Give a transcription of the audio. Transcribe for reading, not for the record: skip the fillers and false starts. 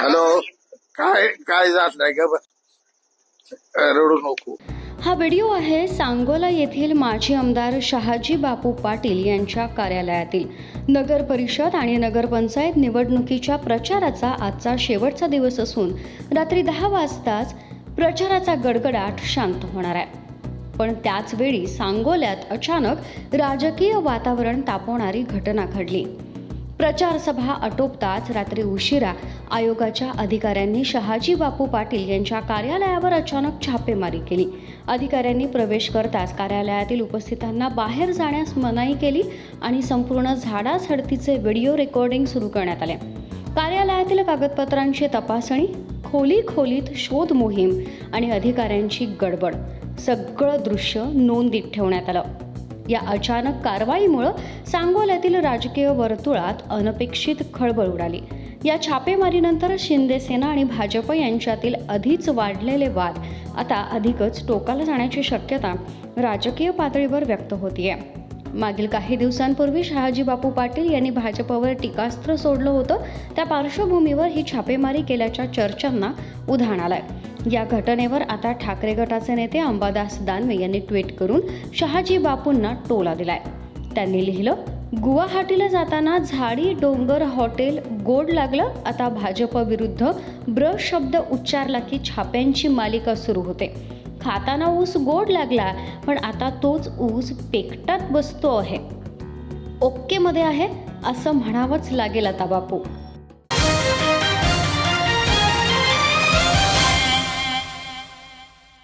Hello, काय काय जात नाही का? रडू नको. हा व्हिडिओ आहे सांगोला येथील माजी आमदार शहाजी बापू पाटील यांच्या कार्यालयातील. नगर परिषद आणि नगरपंचायत निवडणुकीच्या प्रचाराचा आजचा शेवटचा दिवस असून रात्री 10 वाजताच प्रचाराचा गडगडाट शांत होणार आहे. पण त्याच वेळी सांगोल्यात अचानक राजकीय वातावरण तापवणारी घटना घडली. प्रचार सभा आटोपताच रात्री उशिरा आयोगाच्या अधिकाऱ्यांनी शहाजी बापू पाटील यांच्या कार्यालयावर अचानक छापेमारी केली. अधिकाऱ्यांनी प्रवेश करताच कार्यालयातील उपस्थितांना बाहेर जाण्यास मनाई केली आणि संपूर्ण झाडाझडतीचे व्हिडिओ रेकॉर्डिंग सुरू करण्यात आले. कार्यालयातील कागदपत्रांची तपासणी, खोलीत शोध मोहीम आणि अधिकाऱ्यांची गडबड, सगळं दृश्य नोंदीत ठेवण्यात आलं. या अचानक कारवाईमुळे सांगोल्यातील राजकीय वर्तुळात अनपेक्षित खळबळ उडाली. या छापेमारीनंतर शिंदे सेना आणि भाजप यांच्यातील आधीच वाढलेले वाद आता अधिकच टोकाला जाण्याची शक्यता राजकीय पातळीवर व्यक्त होतीये. मागील काही दिवसांपूर्वी शहाजी बापू पाटील यांनी भाजपवर टीकास्त्र सोडलं होतं. त्या पार्श्वभूमीवर ही छापेमारी केल्याच्या चर्चांना उधाण आलंय. या घटनेवर आता ठाकरे गटाचे नेते अंबादास दानवे यांनी ट्विट करून शहाजी बापूंना टोला दिलाय. त्यांनी लिहिलं, गुवाहाटीला जाताना झाडी डोंगर हॉटेल गोड लागलं. आता भाजप विरुद्ध ब्र शब्द उच्चारला की छाप्यांची मालिका सुरू होते. खाताना ऊस गोड लागला, पण आता तोच ऊस पेकटात बसतो आहे. ओके मध्ये आहे असं म्हणावंच लागेल आता बापू.